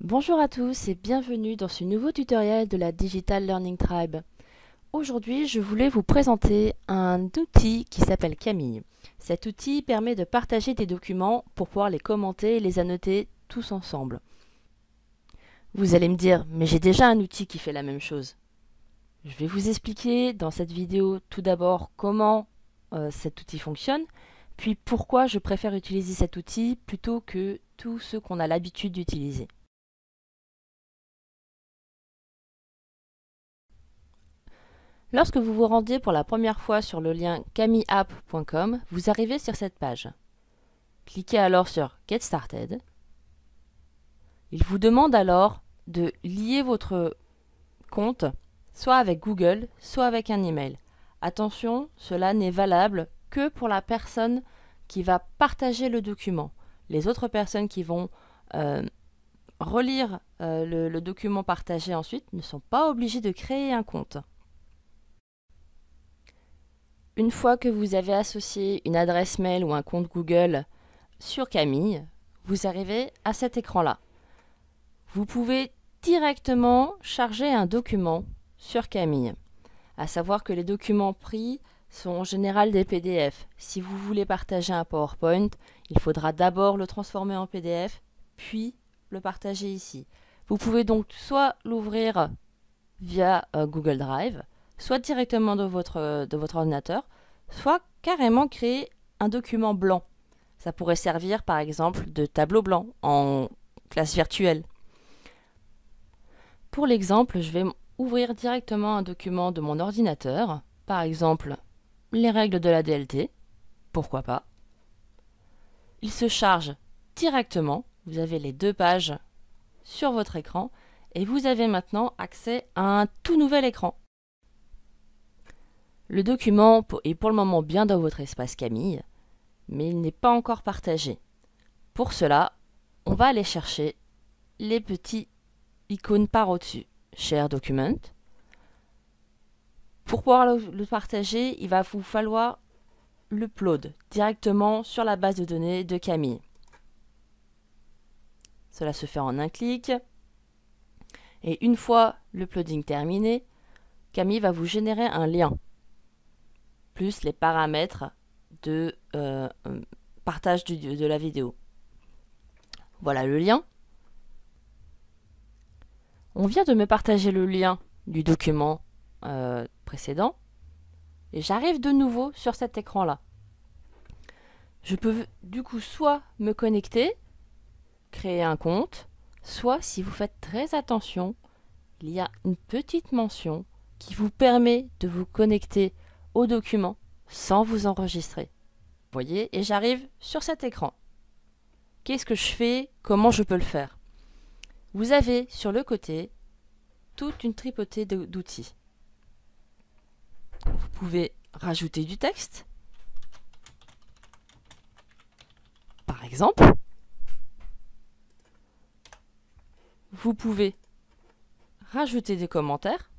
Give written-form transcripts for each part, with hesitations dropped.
Bonjour à tous et bienvenue dans ce nouveau tutoriel de la Digital Learning Tribe. Aujourd'hui, je voulais vous présenter un outil qui s'appelle Camille. Cet outil permet de partager des documents pour pouvoir les commenter et les annoter tous ensemble. Vous allez me dire, mais j'ai déjà un outil qui fait la même chose. Je vais vous expliquer dans cette vidéo tout d'abord comment cet outil fonctionne, puis pourquoi je préfère utiliser cet outil plutôt que tous ceux qu'on a l'habitude d'utiliser. Lorsque vous vous rendez pour la première fois sur le lien camilleapp.com, vous arrivez sur cette page. Cliquez alors sur Get Started. Il vous demande alors de lier votre compte soit avec Google, soit avec un email. Attention, cela n'est valable que pour la personne qui va partager le document. Les autres personnes qui vont relire le document partagé ensuite ne sont pas obligées de créer un compte. Une fois que vous avez associé une adresse mail ou un compte Google sur Camille, vous arrivez à cet écran-là. Vous pouvez directement charger un document sur Camille. À savoir que les documents pris sont en général des PDF. Si vous voulez partager un PowerPoint, il faudra d'abord le transformer en PDF, puis le partager ici. Vous pouvez donc soit l'ouvrir via Google Drive, soit directement de votre ordinateur, soit carrément créer un document blanc. Ça pourrait servir par exemple de tableau blanc en classe virtuelle. Pour l'exemple, je vais ouvrir directement un document de mon ordinateur, par exemple les règles de la DLT, pourquoi pas. Il se charge directement, vous avez les deux pages sur votre écran et vous avez maintenant accès à un tout nouvel écran. Le document est pour le moment bien dans votre espace Camille, mais il n'est pas encore partagé. Pour cela, on va aller chercher les petits icônes par au-dessus. Share Document. Pour pouvoir le partager, il va vous falloir l'upload directement sur la base de données de Camille. Cela se fait en un clic. Et une fois l'uploading terminé, Camille va vous générer un lien, plus les paramètres de partage de la vidéo. Voilà le lien. On vient de me partager le lien du document précédent et j'arrive de nouveau sur cet écran-là. Je peux du coup soit me connecter, créer un compte, soit si vous faites très attention, il y a une petite mention qui vous permet de vous connecter au document sans vous enregistrer. Vous voyez, et j'arrive sur cet écran. Qu'est-ce que je fais? Comment je peux le faire? Vous avez sur le côté toute une tripotée d'outils. Vous pouvez rajouter du texte, par exemple. Vous pouvez rajouter des commentaires.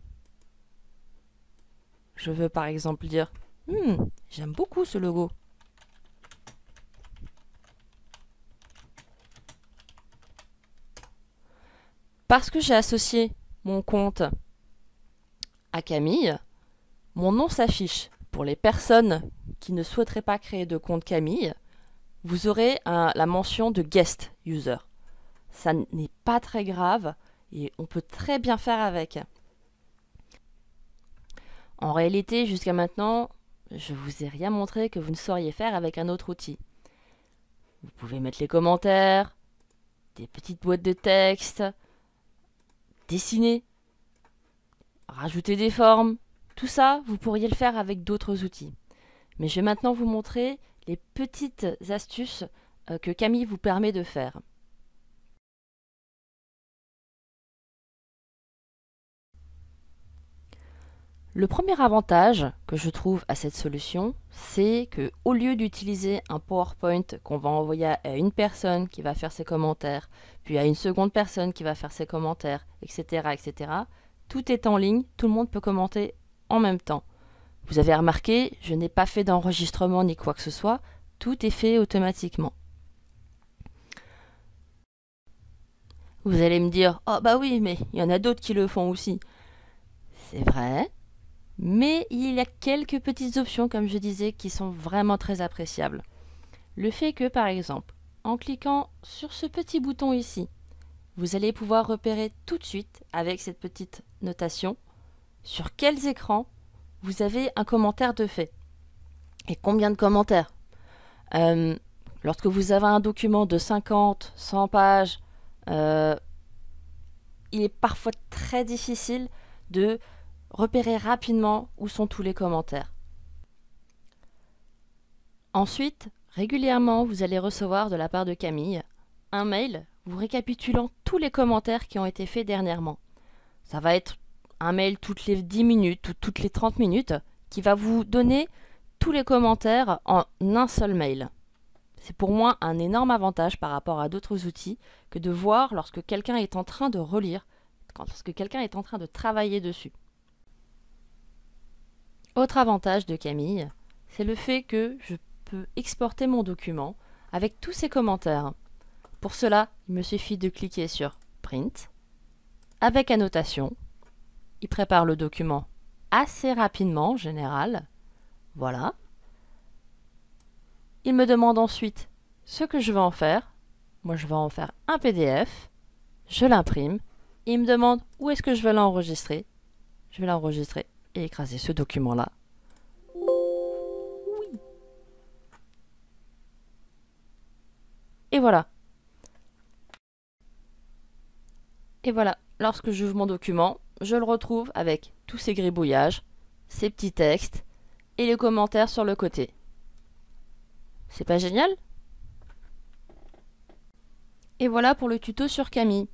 Je veux par exemple dire j'aime beaucoup ce logo. Parce que j'ai associé mon compte à Camille, mon nom s'affiche. Pour les personnes qui ne souhaiteraient pas créer de compte Camille, vous aurez la mention de Guest User. Ça n'est pas très grave et on peut très bien faire avec. En réalité, jusqu'à maintenant, je ne vous ai rien montré que vous ne sauriez faire avec un autre outil. Vous pouvez mettre les commentaires, des petites boîtes de texte, dessiner, rajouter des formes. Tout ça, vous pourriez le faire avec d'autres outils. Mais je vais maintenant vous montrer les petites astuces que Camille vous permet de faire. Le premier avantage que je trouve à cette solution, c'est que au lieu d'utiliser un PowerPoint qu'on va envoyer à une personne qui va faire ses commentaires, puis à une seconde personne qui va faire ses commentaires, etc., etc., tout est en ligne, tout le monde peut commenter en même temps. Vous avez remarqué, je n'ai pas fait d'enregistrement ni quoi que ce soit, tout est fait automatiquement. Vous allez me dire, oh bah oui, mais il y en a d'autres qui le font aussi. C'est vrai, mais il y a quelques petites options, comme je disais, qui sont vraiment très appréciables. Le fait que, par exemple, en cliquant sur ce petit bouton ici, vous allez pouvoir repérer tout de suite, avec cette petite notation, sur quels écrans vous avez un commentaire de fait. Et combien de commentaires lorsque vous avez un document de 50, 100 pages, il est parfois très difficile de repérer rapidement où sont tous les commentaires. Ensuite, régulièrement, vous allez recevoir de la part de Camille un mail vous récapitulant tous les commentaires qui ont été faits dernièrement. Ça va être un mail toutes les 10 minutes ou toutes les 30 minutes qui va vous donner tous les commentaires en un seul mail. C'est pour moi un énorme avantage par rapport à d'autres outils que de voir lorsque quelqu'un est en train de relire, lorsque quelqu'un est en train de travailler dessus. Autre avantage de Camille, c'est le fait que je peux exporter mon document avec tous ces commentaires. Pour cela, il me suffit de cliquer sur Print. Avec annotation, il prépare le document assez rapidement en général. Voilà. Il me demande ensuite ce que je veux en faire. Moi, je vais en faire un PDF. Je l'imprime. Et il me demande où est-ce que je vais l'enregistrer. Je vais l'enregistrer et écraser ce document-là. Oui. Et voilà. Et voilà, lorsque j'ouvre mon document, je le retrouve avec tous ces gribouillages, ces petits textes et les commentaires sur le côté. C'est pas génial? Et voilà pour le tuto sur Camille.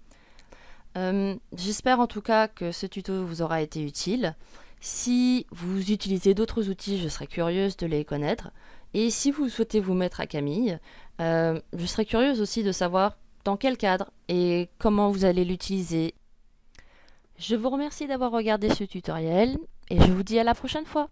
J'espère en tout cas que ce tuto vous aura été utile. Si vous utilisez d'autres outils, je serais curieuse de les connaître. Et si vous souhaitez vous mettre à Camille, je serais curieuse aussi de savoir dans quel cadre et comment vous allez l'utiliser. Je vous remercie d'avoir regardé ce tutoriel et je vous dis à la prochaine fois.